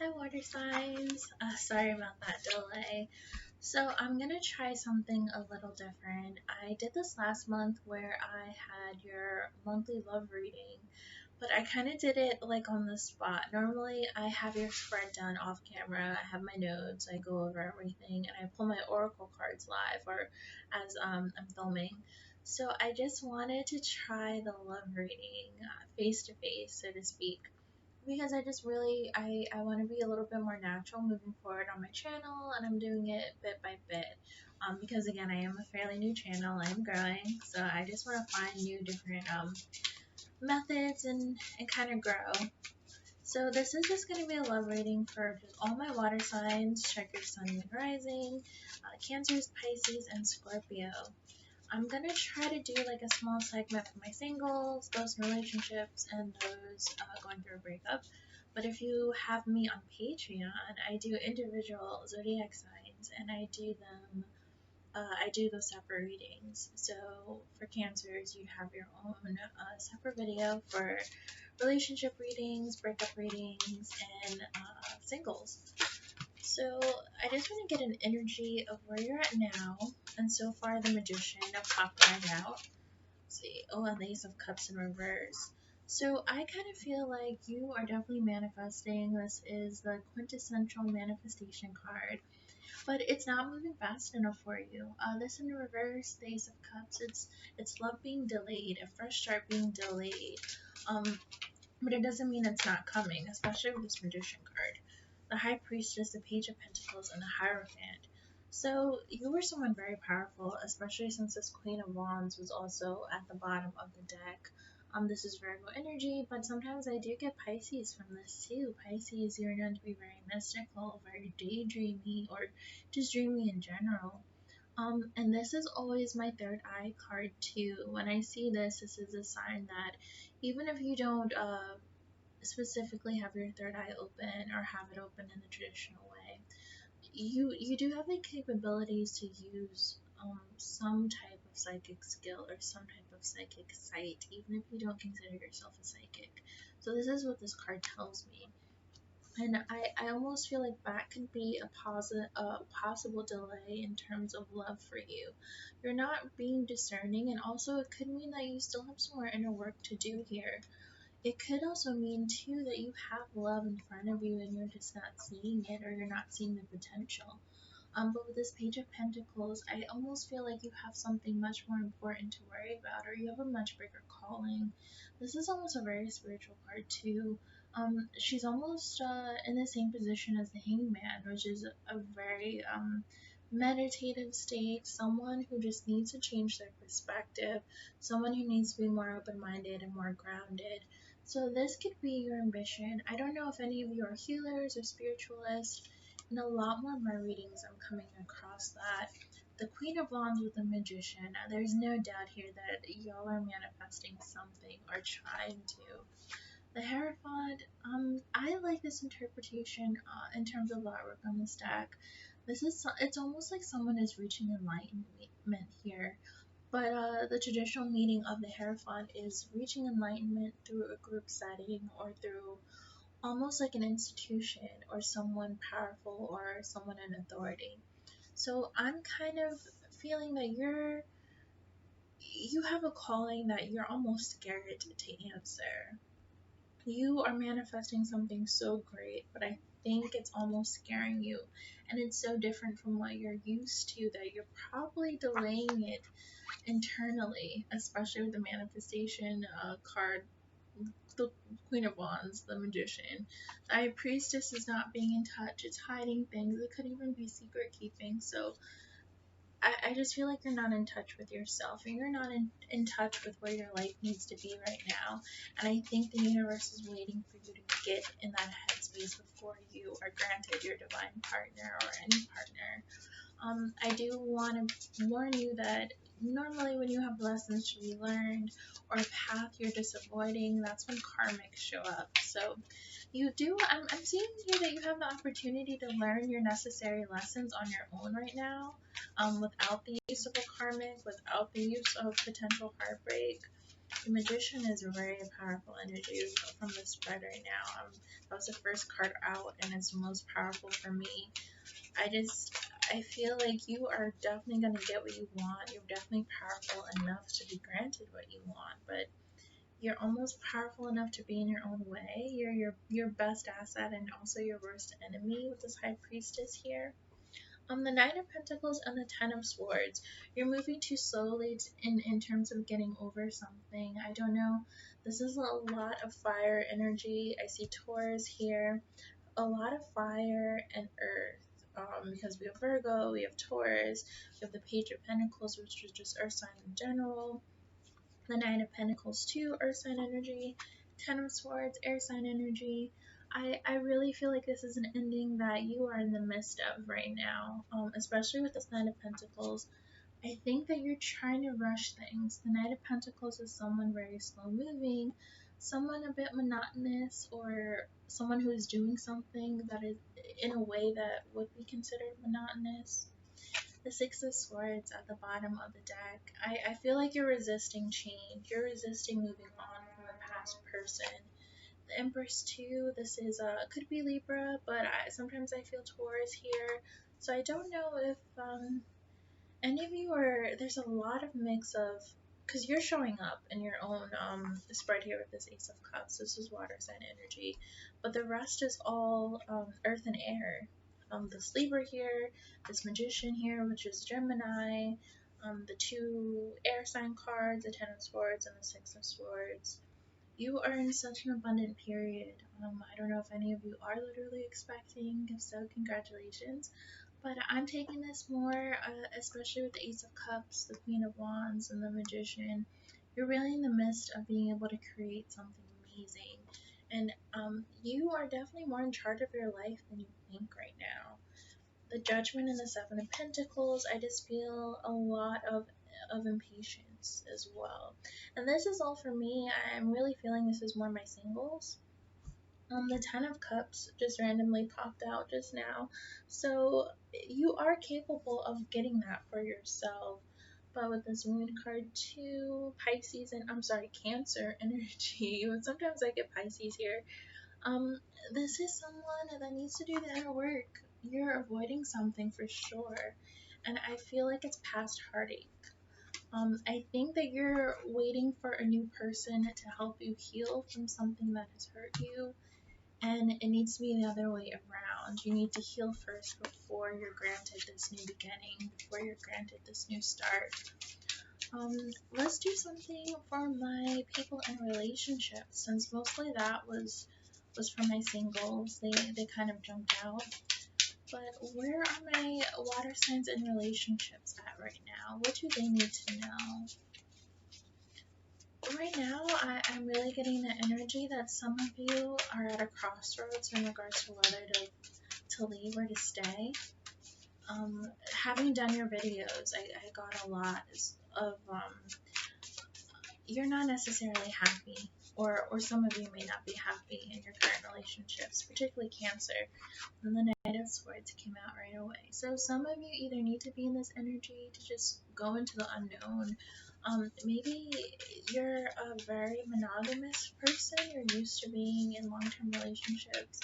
Hi, water signs. Sorry about that delay. So, I'm gonna try something a little different. I did this last month where I had your monthly love reading, but I kind of did it like on the spot. Normally, I have your spread done off camera. I have my notes, I go over everything, and I pull my oracle cards live or as I'm filming. So, I just wanted to try the love reading face to face, so to speak, because I just really I want to be a little bit more natural moving forward on my channel, and I'm doing it bit by bit. Because again, I am a fairly new channel. I'm growing, so I just want to find new different methods and kind of grow. So this is just going to be a love reading for just all my water signs. Check your sun, moon, rising, Cancers, Pisces, and Scorpio. I'm gonna try to do like a small segment for my singles, those in relationships, and those going through a breakup. But if you have me on Patreon, I do individual zodiac signs, and I do them. I do those separate readings. So for Cancers, you have your own separate video for relationship readings, breakup readings, and singles. So I just want to get an energy of where you're at now. And so far, the Magician popped right out. Let's see. Oh, and the Ace of Cups in reverse. So I kind of feel like you are definitely manifesting. This is the quintessential manifestation card, but it's not moving fast enough for you. This in reverse, the Ace of Cups. It's love being delayed, a fresh start being delayed. Um, but it doesn't mean it's not coming, especially with this Magician card. The High Priestess, the Page of Pentacles, and the Hierophant. So you were someone very powerful, especially since this Queen of Wands was also at the bottom of the deck. This is Virgo energy, but sometimes I do get Pisces from this too. Pisces, you're known to be very mystical, very daydreamy, or just dreamy in general. And this is always my third eye card too. When I see this, this is a sign that even if you don't specifically have your third eye open or have it open in the traditional way, you do have the capabilities to use some type of psychic skill or some type of psychic sight, even if you don't consider yourself a psychic. So this is what this card tells me. And I almost feel like that could be a possible delay in terms of love for you. You're not being discerning, and also it could mean that you still have some more inner work to do here. It could also mean too that you have love in front of you and you're just not seeing it, or you're not seeing the potential. But with this Page of Pentacles, I almost feel like you have something much more important to worry about, or you have a much bigger calling. This is almost a very spiritual card too. She's almost in the same position as the Hangman, which is a very meditative state, someone who just needs to change their perspective, someone who needs to be more open-minded and more grounded. So this could be your ambition. I don't know if any of you are healers or spiritualists. In a lot more of my readings, I'm coming across that. The Queen of Wands with the Magician, there's no doubt here that y'all are manifesting something or trying to. The Hierophant, I like this interpretation in terms of the artwork on the stack. It's almost like someone is reaching enlightenment here. But the traditional meaning of the Hierophant is reaching enlightenment through a group setting or through almost like an institution or someone powerful or someone in authority. So I'm kind of feeling that you have a calling that you're almost scared to answer. You are manifesting something so great, but I think it's almost scaring you, and it's so different from what you're used to that you're probably delaying it internally, especially with the manifestation card, the Queen of Wands, the Magician. The High Priestess is not being in touch, it's hiding things, it could even be secret keeping. So I just feel like you're not in touch with yourself, and you're not in touch with where your life needs to be right now. And I think the universe is waiting for you to get in that headspace before you are granted your divine partner or any partner. I do want to warn you that normally when you have lessons to be learned or a path you're just avoiding, that's when karmics show up. So I'm seeing here that you have the opportunity to learn your necessary lessons on your own right now, without the use of a karmic, without the use of potential heartbreak. The Magician is a very powerful energy from the spread right now. That was the first card out, and it's the most powerful for me. I feel like you are definitely going to get what you want. You're definitely powerful enough to be granted what you want, but you're almost powerful enough to be in your own way. You're your best asset and also your worst enemy with this High Priestess here. The Nine of Pentacles and the Ten of Swords. You're moving too slowly in terms of getting over something. I don't know. This is a lot of fire energy. I see Taurus here. A lot of fire and earth. Because we have Virgo, we have Taurus, we have the Page of Pentacles, which is just earth sign in general. The Nine of Pentacles too, earth sign energy. Ten of Swords, air sign energy. I really feel like this is an ending that you are in the midst of right now, especially with this Nine of Pentacles. I think that you're trying to rush things. The Knight of Pentacles is someone very slow moving, someone a bit monotonous, or someone who is doing something that is in a way that would be considered monotonous. The Six of Swords at the bottom of the deck. I feel like you're resisting change. You're resisting moving on from a past person. The Empress too. This is could be Libra, but sometimes I feel Taurus here. So I don't know if any of you are. There's a lot of mix of, because you're showing up in your own spread here with this Ace of Cups. This is water sign energy, but the rest is all earth and air. This Libra here, this Magician here, which is Gemini, the two air sign cards, the Ten of Swords and the Six of Swords. You are in such an abundant period. I don't know if any of you are literally expecting. If so, congratulations. But I'm taking this more, especially with the Ace of Cups, the Queen of Wands, and the Magician. You're really in the midst of being able to create something amazing. And you are definitely more in charge of your life than you think right now. The Judgment and the Seven of Pentacles, I just feel a lot of impatience as well. And this is all for me. I'm really feeling this is more my singles. The Ten of Cups just randomly popped out just now. So you are capable of getting that for yourself. But with this Moon card too, Pisces and Cancer energy. Sometimes I get Pisces here. This is someone that needs to do the inner work. You're avoiding something for sure. And I feel like it's past heartache. I think that you're waiting for a new person to help you heal from something that has hurt you, and it needs to be the other way around. You need to heal first before you're granted this new beginning, before you're granted this new start. Let's do something for my people in relationships, since mostly that was for my singles. They kind of jumped out. But where are my water signs in relationships at right now? What do they need to know? Right now, I'm really getting the energy that some of you are at a crossroads in regards to whether to leave or to stay. Having done your videos, I got a lot of you're not necessarily happy, or some of you may not be happy in your current relationships, particularly Cancer. And the Knight of Swords came out right away. So some of you either need to be in this energy to just go into the unknown. Maybe you're a very monogamous person. You're used to being in long-term relationships,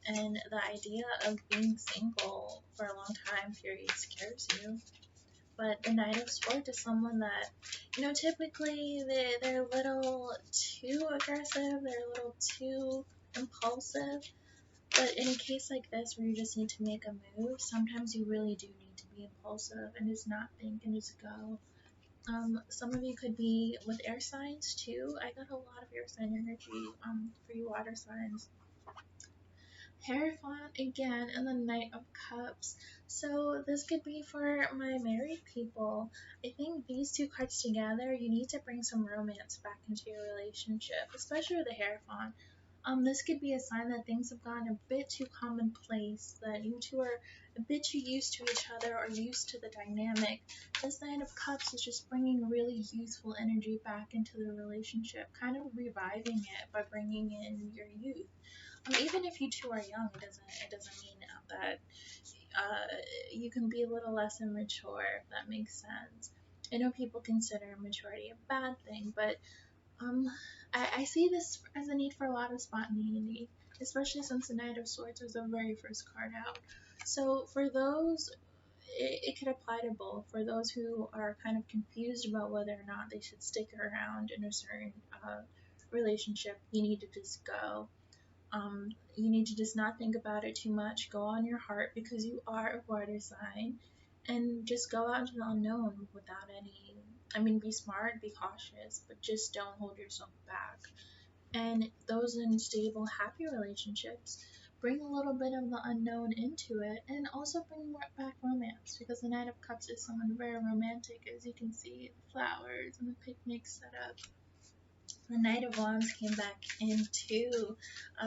and the idea of being single for a long time period scares you. But the Knight of Swords is someone that, typically they're a little too aggressive, they're a little too impulsive. But in a case like this where you just need to make a move, sometimes you really do need to be impulsive and just not think and just go. Some of you could be with air signs too. I got a lot of air sign energy for you water signs. Hierophant again, and the Knight of Cups. So this could be for my married people. I think these two cards together, you need to bring some romance back into your relationship, especially with the Hierophant. This could be a sign that things have gotten a bit too commonplace, that you two are a bit too used to each other or used to the dynamic. This Knight of Cups is just bringing really youthful energy back into the relationship, kind of reviving it by bringing in your youth. Even if you two are young, it doesn't mean that you can be a little less immature, if that makes sense. I know people consider maturity a bad thing, but Um, I see this as a need for a lot of spontaneity, especially since the Knight of Swords was the very first card out. So for those, it could apply to both. For those who are kind of confused about whether or not they should stick around in a certain relationship, you need to just go. You need to just not think about it too much. Go on your heart because you are a water sign, and just go out into the unknown without any. I mean, be smart, be cautious, but just don't hold yourself back. And those in stable, happy relationships bring a little bit of the unknown into it, and also bring back romance because the Knight of Cups is someone very romantic, as you can see the flowers and the picnic set up. The Knight of Wands came back in too.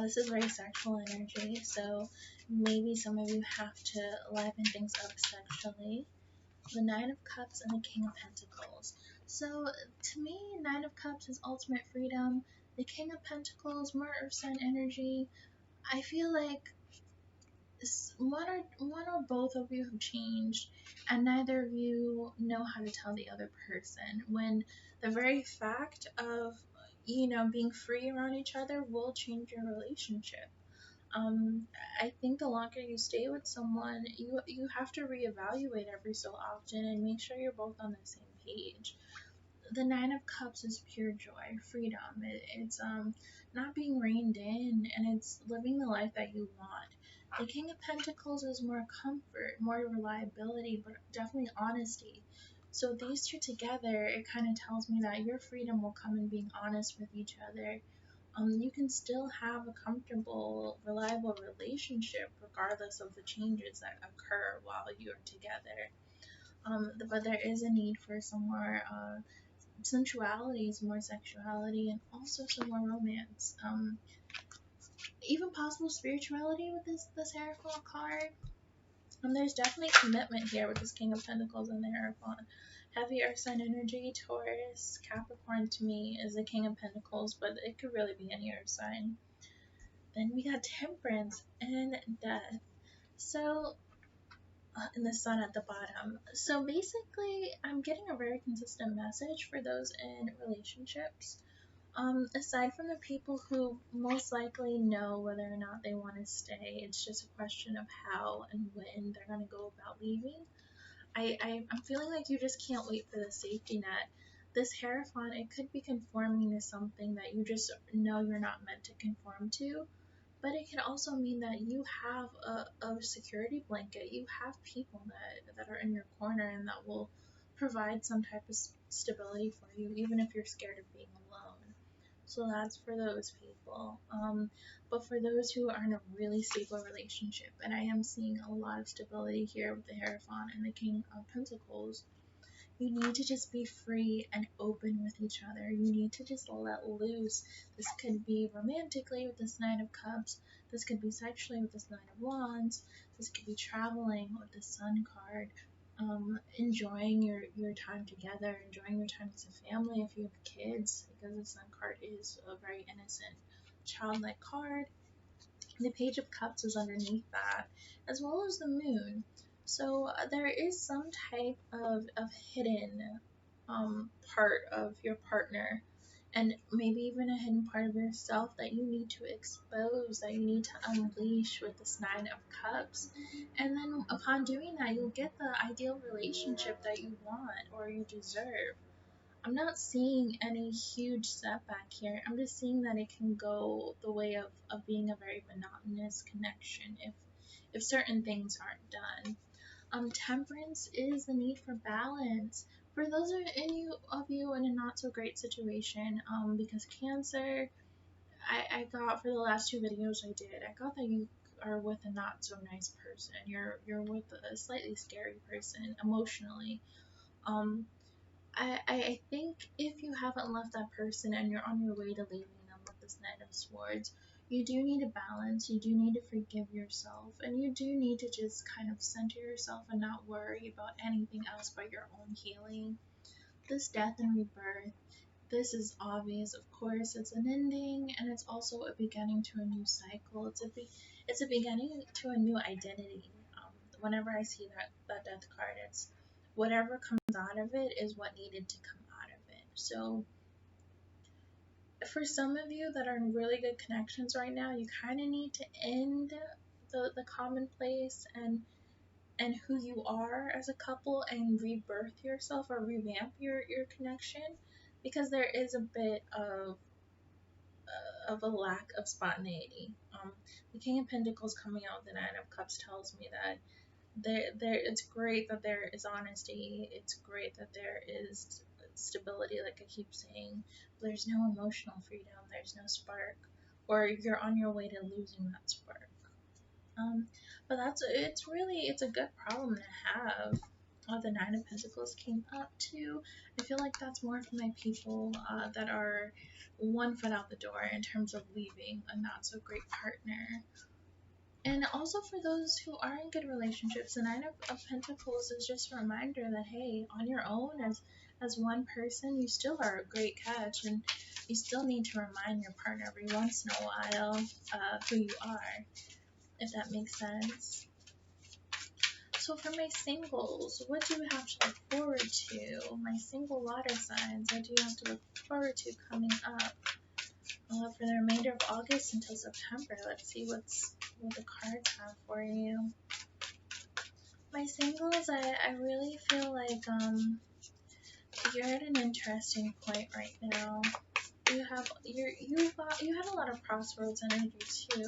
This is very sexual energy, so maybe some of you have to liven things up sexually. The Nine of Cups and the King of Pentacles. So to me, Nine of Cups is ultimate freedom. The King of Pentacles, more Earth sign energy. I feel like one or both of you have changed, and neither of you know how to tell the other person. When the very fact of being free around each other will change your relationship. Um, I think the longer you stay with someone, you have to reevaluate every so often and make sure you're both on the same page. The Nine of Cups is pure joy, freedom. It's not being reined in, and it's living the life that you want. The King of Pentacles is more comfort, more reliability, but definitely honesty. So these two together, it kind of tells me that your freedom will come in being honest with each other. You can still have a comfortable, reliable relationship regardless of the changes that occur while you're together. But there is a need for some more sensuality, some more sexuality, and also some more romance. Even possible spirituality with this Hierophant card. There's definitely commitment here with this King of Pentacles and the Hierophant. Heavy Earth sign energy, Taurus, Capricorn to me is the King of Pentacles, but it could really be any Earth sign. Then we got Temperance and Death. So, and the Sun at the bottom. So basically, I'm getting a very consistent message for those in relationships. Aside from the people who most likely know whether or not they want to stay, it's just a question of how and when they're going to go about leaving. I'm feeling like you just can't wait for the safety net. This Hierophant, it could be conforming to something that you just know you're not meant to conform to, but it can also mean that you have a security blanket. You have people that are in your corner and that will provide some type of stability for you, even if you're scared of being alone. So that's for those people. But for those who are in a really stable relationship, and I am seeing a lot of stability here with the Hierophant and the King of Pentacles, you need to just be free and open with each other. You need to just let loose. This could be romantically with this Nine of Cups. This could be sexually with this Nine of Wands. This could be traveling with the Sun card. Enjoying your time together, enjoying your time as a family if you have kids, because the Sun card is a very innocent, childlike card. The Page of Cups is underneath that, as well as the Moon. So there is some type of hidden part of your partner, and maybe even a hidden part of yourself that you need to expose, that you need to unleash with this Nine of Cups. And then upon doing that, you'll get the ideal relationship that you want or you deserve. I'm not seeing any huge setback here. I'm just seeing that it can go the way of being a very monotonous connection if certain things aren't done. Temperance is the need for balance. For those of you in a not so great situation, because Cancer, I got for the last two videos I did, I got that you are with a not so nice person. You're with a slightly scary person emotionally. Um, I think if you haven't left that person and you're on your way to leaving them with this Knight of Swords, you do need a balance, you do need to forgive yourself, and you do need to just kind of center yourself and not worry about anything else but your own healing. This Death and Rebirth, this is obvious, of course, it's an ending, and it's also a beginning to a new cycle. It's a beginning to a new identity. Whenever I see that Death card, it's whatever comes out of it is what needed to come out of it. So For some of you that are in really good connections right now, you kind of need to end the commonplace and who you are as a couple and rebirth yourself or revamp your connection, because there is a bit of a lack of spontaneity. The King of Pentacles coming out, the Nine of Cups tells me that it's great that there is honesty. It's great that there is stability, like I keep saying. But there's no emotional freedom. There's no spark, or you're on your way to losing that spark. But it's a good problem to have. The Nine of Pentacles came up too. I feel like that's more for my people that are one foot out the door in terms of leaving a not so great partner. And also for those who are in good relationships, the Nine of Pentacles is just a reminder that, hey, on your own, as one person, you still are a great catch, and you still need to remind your partner every once in a while who you are, if that makes sense. So for my singles, what do you have to look forward to? My single water signs, what do you have to look forward to coming up? For the remainder of August until September, let's see what the cards have for you. My singles, I really feel like you're at an interesting point right now. You had a lot of crossroads energy too,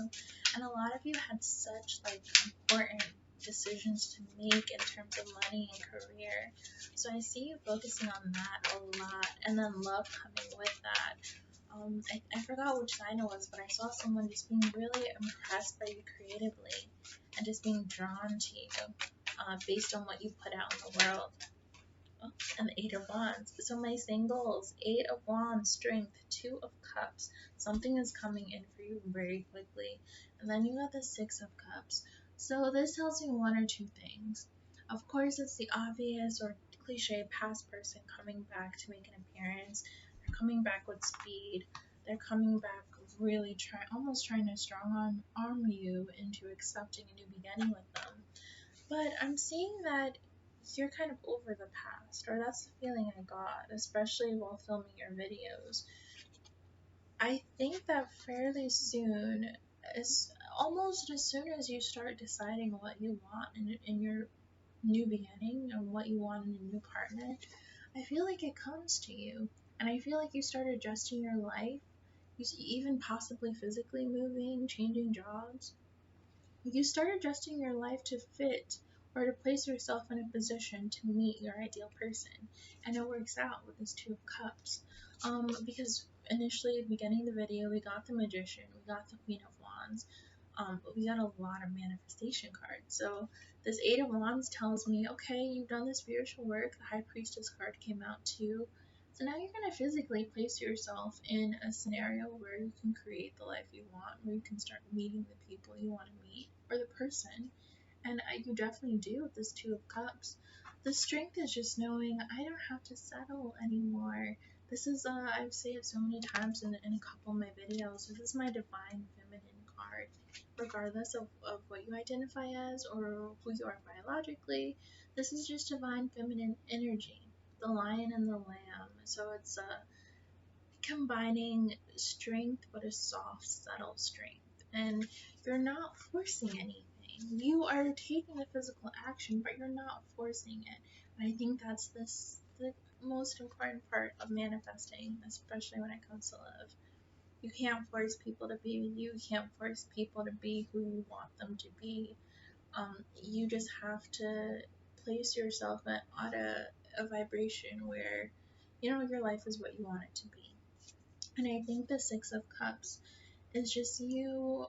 and a lot of you had such like important decisions to make in terms of money and career. So I see you focusing on that a lot, and then love coming with that. I forgot which sign it was, but I saw someone just being really impressed by you creatively and just being drawn to you based on what you put out in the world. Oh, and the Eight of Wands. So my singles, Eight of Wands, Strength, Two of Cups. Something is coming in for you very quickly. And then you got the Six of Cups. So this tells me one or two things. Of course, it's the obvious or cliche past person coming back to make an appearance. They're coming back with speed. They're coming back really almost trying to strong arm you into accepting a new beginning with them. But I'm seeing that you're kind of over the past, or that's the feeling I got, especially while filming your videos. I think that fairly soon, almost as soon as you start deciding what you want in your new beginning and what you want in a new partner, I feel like it comes to you. And I feel like you start adjusting your life, even possibly physically moving, changing jobs. You start adjusting your life to fit or to place yourself in a position to meet your ideal person. And it works out with this Two of Cups. Because initially, beginning the video, we got the Magician, we got the Queen of Wands, but we got a lot of manifestation cards. So this Eight of Wands tells me, okay, you've done the spiritual work. The High Priestess card came out too. So now you're going to physically place yourself in a scenario where you can create the life you want, where you can start meeting the people you want to meet, or the person. And you definitely do with this Two of Cups. The strength is just knowing I don't have to settle anymore. This is, I've said it so many times in a couple of my videos, this is my divine feminine card. Regardless of what you identify as or who you are biologically, this is just divine feminine energy. The lion and the lamb. So it's combining strength but a soft, subtle strength. And you're not forcing anything. You are taking the physical action, but you're not forcing it. And I think that's the most important part of manifesting, especially when it comes to love. You can't force people to be you. You can't force people to be who you want them to be. You just have to place yourself at a vibration where, your life is what you want it to be. And I think the Six of Cups is just you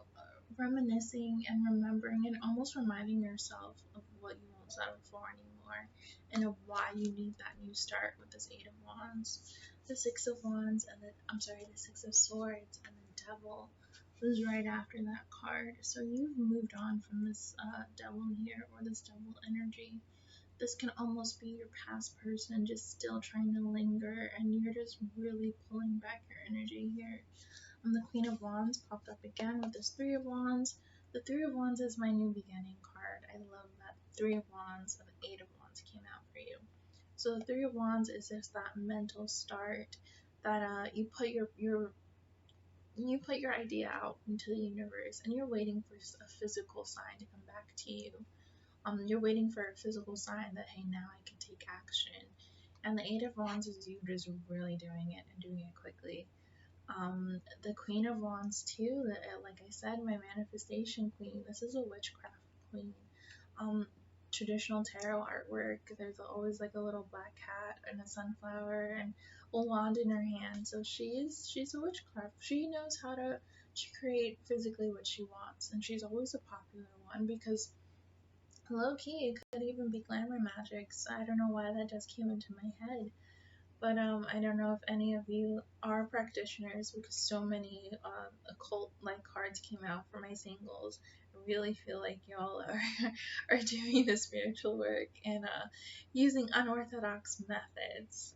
reminiscing and remembering and almost reminding yourself of what you won't settle for anymore and of why you need that new start with this Eight of Wands. The Six of Wands the Six of Swords and the Devil was right after that card. So you've moved on from this devil here, or this devil energy. This can almost be your past person just still trying to linger, and you're just really pulling back your energy here. The Queen of Wands popped up again with this Three of Wands. The Three of Wands is my new beginning card. I love that Three of Wands and the Eight of Wands came out for you. So the Three of Wands is just that mental start that you put your you put your idea out into the universe and you're waiting for a physical sign to come back to you. You're waiting for a physical sign that, hey, now I can take action. And the Eight of Wands is you just really doing it and doing it quickly. The Queen of Wands too, like I said, my manifestation queen, this is a witchcraft queen. Traditional tarot artwork, there's always like a little black cat and a sunflower and a wand in her hand. So she's a witchcraft. She knows how to create physically what she wants, and she's always a popular one because low key it could even be glamour magic. So I don't know why that just came into my head. But I don't know if any of you are practitioners because so many occult like cards came out for my singles. I really feel like y'all are are doing the spiritual work and using unorthodox methods.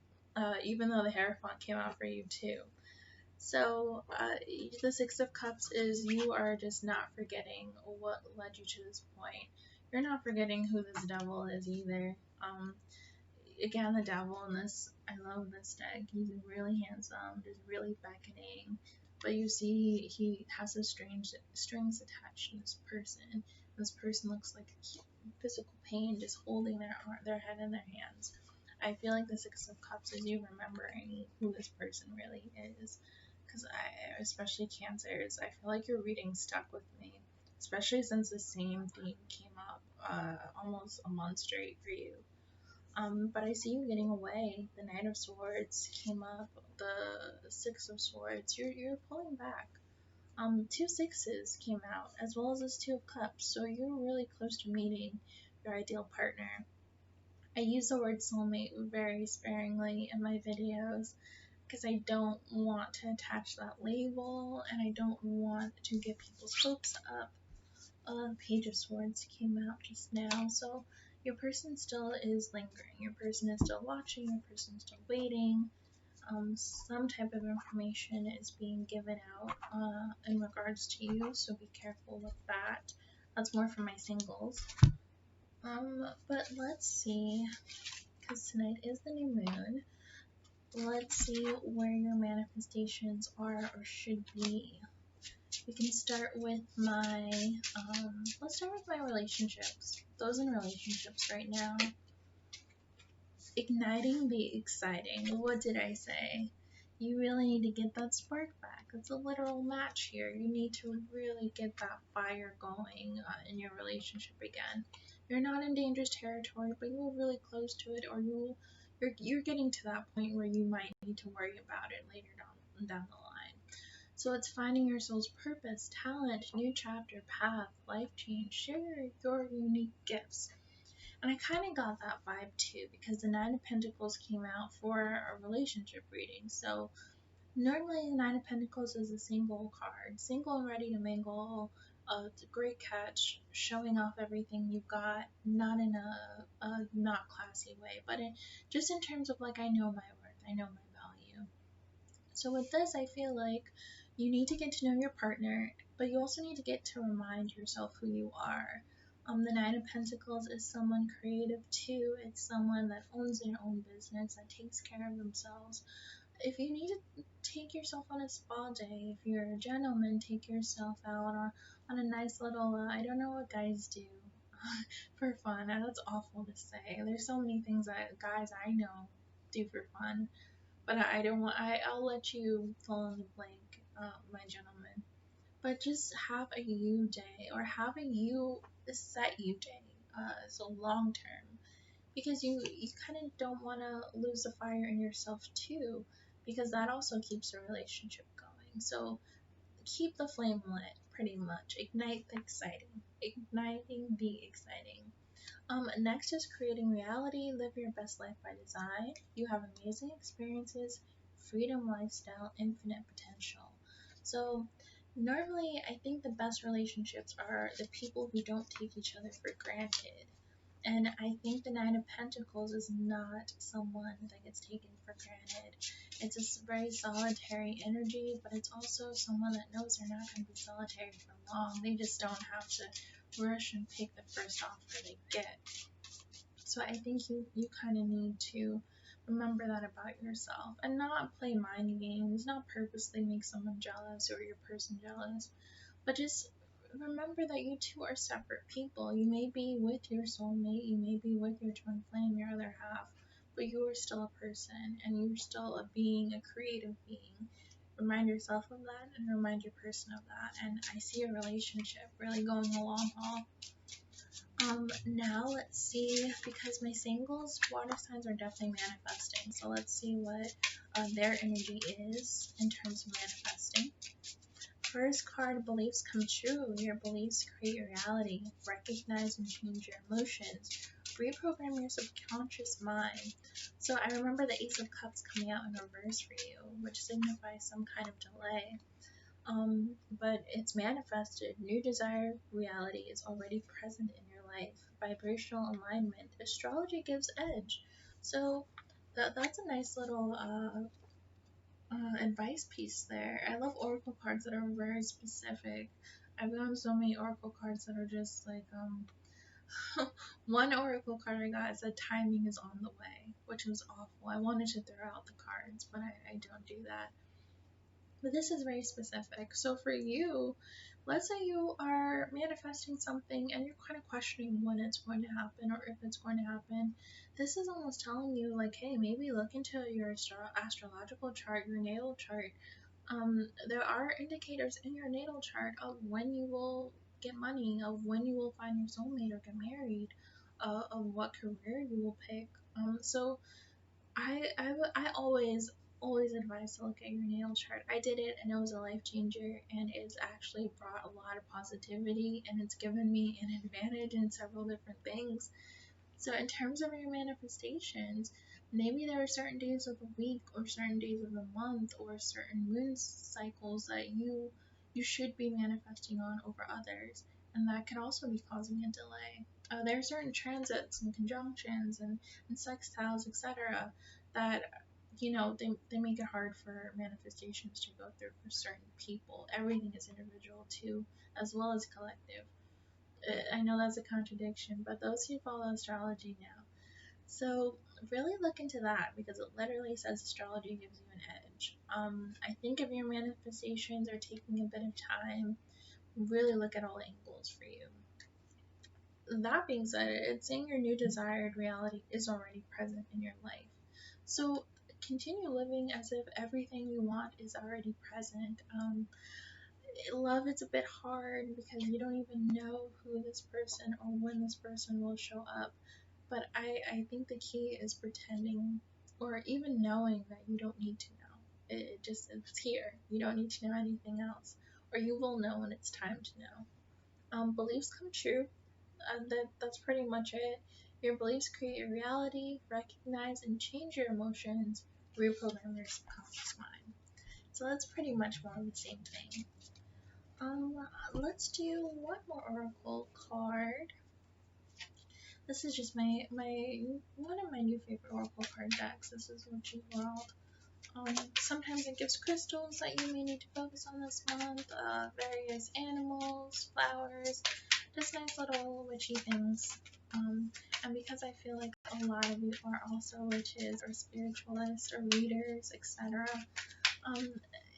Even though the Hierophant came out for you too. So the Six of Cups is you are just not forgetting what led you to this point. You're not forgetting who this devil is either. Again, the devil in this, I love this deck. He's really handsome, just really beckoning. But you see, he has a strange strings attached to this person. This person looks like physical pain, just holding their head in their hands. I feel like the Six of Cups is you remembering who this person really is. Because especially Cancers, I feel like your reading stuck with me, especially since the same theme came up almost a month straight for you. But I see you getting away. The Knight of Swords came up, the Six of Swords. You're pulling back. Two sixes came out, as well as this Two of Cups. So you're really close to meeting your ideal partner. I use the word soulmate very sparingly in my videos because I don't want to attach that label and I don't want to get people's hopes up. Page of Swords came out just now, so your person still is lingering. Your person is still watching. Your person is still waiting. Some type of information is being given out in regards to you, so be careful with that. That's more for my singles. But let's see, because tonight is the new moon. Let's see where your manifestations are or should be. We can start with let's start with my relationships. Those in relationships right now. Igniting the exciting. What did I say? You really need to get that spark back. It's a literal match here. You need to really get that fire going in your relationship again. You're not in dangerous territory, but you're really close to it, or you're getting to that point where you might need to worry about it later down the line. So it's finding your soul's purpose, talent, new chapter, path, life change. Share your unique gifts. And I kind of got that vibe too because the Nine of Pentacles came out for a relationship reading. So normally the Nine of Pentacles is a single card, single and ready to mingle. It's a great catch, showing off everything you've got, not in a not classy way, but just in terms of like I know my worth, I know my value. So with this, I feel like you need to get to know your partner, but you also need to get to remind yourself who you are. The Nine of Pentacles is someone creative too. It's someone that owns their own business, that takes care of themselves. If you need to take yourself on a spa day, if you're a gentleman, take yourself out on a nice little, I don't know what guys do for fun. That's awful to say. There's so many things that guys I know do for fun. But I don't want, I'll let you fill in the blank, my gentleman. But just have a you day or have a set you day, so long term. Because you kind of don't want to lose the fire in yourself too, because that also keeps the relationship going. So keep the flame lit, pretty much. Ignite the exciting. Igniting the exciting. Next is creating reality. Live your best life by design. You have amazing experiences, freedom lifestyle, infinite potential. So normally I think the best relationships are the people who don't take each other for granted. And I think the Nine of Pentacles is not someone that gets taken for granted. It's a very solitary energy, but it's also someone that knows they're not going to be solitary for long. They just don't have to rush and pick the first offer they get. So I think you kind of need to Remember that about yourself and not play mind games, not purposely make someone jealous or your person jealous, but just remember that you two are separate people. You may be with your soulmate, you may be with your twin flame, your other half, but you are still a person and you're still a being, a creative being. Remind yourself of that and remind your person of that. And I see a relationship really going a long haul. Now let's see, because my singles water signs are definitely manifesting. So let's see what their energy is in terms of manifesting. First card, beliefs come true. Your beliefs create your reality. Recognize and change your emotions. Reprogram your subconscious mind. So I remember the Ace of Cups coming out in reverse for you, which signifies some kind of delay. But it's manifested. New desired reality is already present in your life. Vibrational alignment. Astrology gives edge. So that's a nice little advice piece there. I love oracle cards that are very specific. I've gotten so many oracle cards that are just like one oracle card I got said timing is on the way, which was awful. I wanted to throw out the cards, but I don't do that. But this is very specific. So for you, let's say you are manifesting something and you're kind of questioning when it's going to happen or if it's going to happen. This is almost telling you, like, hey, maybe look into your astrological chart, your natal chart. There are indicators in your natal chart of when you will get money, of when you will find your soulmate or get married, of what career you will pick. So I always advise to look at your natal chart. I did it and it was a life changer, and it's actually brought a lot of positivity and it's given me an advantage in several different things. So in terms of your manifestations, maybe there are certain days of the week or certain days of the month or certain moon cycles that you should be manifesting on over others, and that could also be causing a delay. There are certain transits and conjunctions and sextiles, etc., that they make it hard for manifestations to go through for certain people. Everything is individual too, as well as collective. I know that's a contradiction, but those who follow astrology know. So really look into that, because it literally says astrology gives you an edge. I think if your manifestations are taking a bit of time, really look at all the angles for you. That being said, it's saying your new desired reality is already present in your life. So continue living as if everything you want is already present. Love is a bit hard because you don't even know who this person or when this person will show up. But I think the key is pretending or even knowing that you don't need to know. It's here. You don't need to know anything else. Or you will know when it's time to know. Beliefs come true. That's pretty much it. Your beliefs create your reality. Recognize and change your emotions. Reprogram your subconscious mind. So that's pretty much more of the same thing. Let's do one more oracle card. This is just my one of my new favorite oracle card decks. This is Witchy World. Sometimes it gives crystals that you may need to focus on this month, various animals, flowers, just nice little witchy things. And because I feel like a lot of you are also witches or spiritualists or readers, etc.,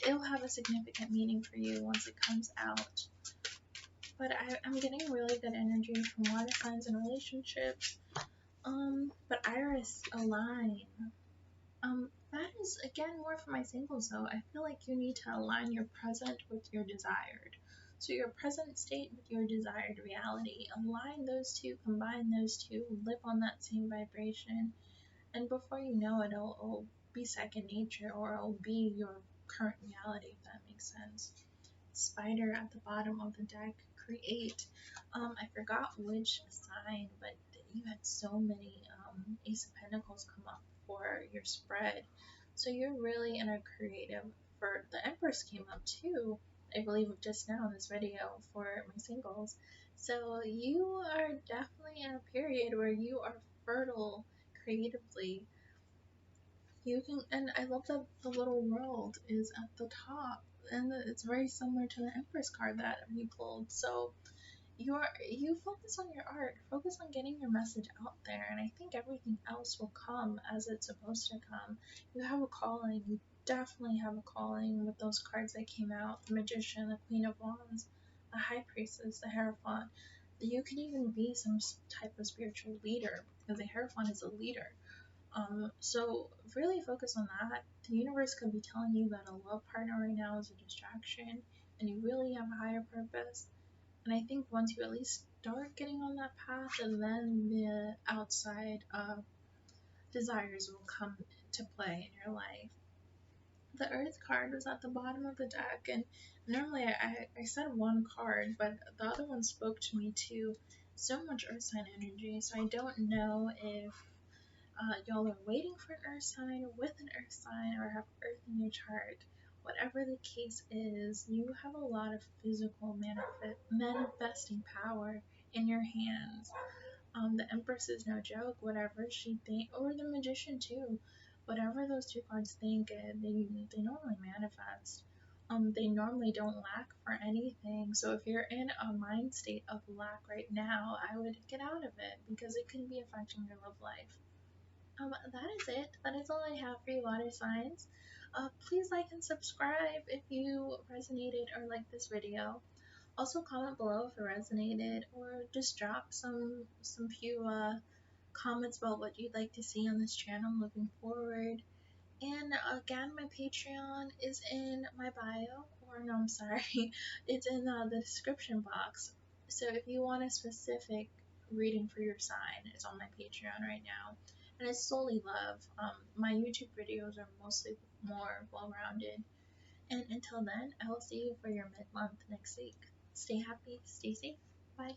it'll have a significant meaning for you once it comes out. But I'm getting really good energy from water signs and relationships. But Iris align. That is again more for my singles though. I feel like you need to align your present with your desired. So your present state with your desired reality. Align those two, combine those two, live on that same vibration, and before you know it, it'll be second nature, or it'll be your current reality, if that makes sense. Spider at the bottom of the deck, create. I forgot which sign, but you had so many Ace of Pentacles come up for your spread. So you're really in a creative, for the Empress came up too, I believe just now in this video for my singles. So you are definitely in a period where you are fertile creatively. You can, and I love that the little world is at the top, and it's very similar to the Empress card that we pulled. So you focus on your art, focus on getting your message out there, and I think everything else will come as it's supposed to come. You have a calling. You definitely have a calling with those cards that came out: the Magician, the Queen of Wands, the High Priestess, the Hierophant. You could even be some type of spiritual leader because the Hierophant is a leader. So really focus on that. The universe could be telling you that a love partner right now is a distraction, and you really have a higher purpose. And I think once you at least start getting on that path, and then the outside desires will come to play in your life. The Earth card was at the bottom of the deck, and normally I said one card, but the other one spoke to me too. So much Earth sign energy, so I don't know if y'all are waiting for an Earth sign, with an Earth sign, or have Earth in your chart. Whatever the case is, you have a lot of physical manifesting power in your hands. The Empress is no joke. Whatever she think, or the Magician too. Whatever those two cards think, they normally manifest. They normally don't lack for anything. So if you're in a mind state of lack right now, I would get out of it because it could be affecting your love life. That is it. That is all I have for you, water signs. Please like and subscribe if you resonated or liked this video. Also comment below if it resonated, or just drop some few comments about what you'd like to see on this channel moving forward. And again, my Patreon is in my bio, or no, I'm sorry, it's in the description box. So if you want a specific reading for your sign, it's on my Patreon right now. And it's solely love. My YouTube videos are mostly more well-rounded. And until then, I will see you for your mid-month next week. Stay happy, stay safe, bye.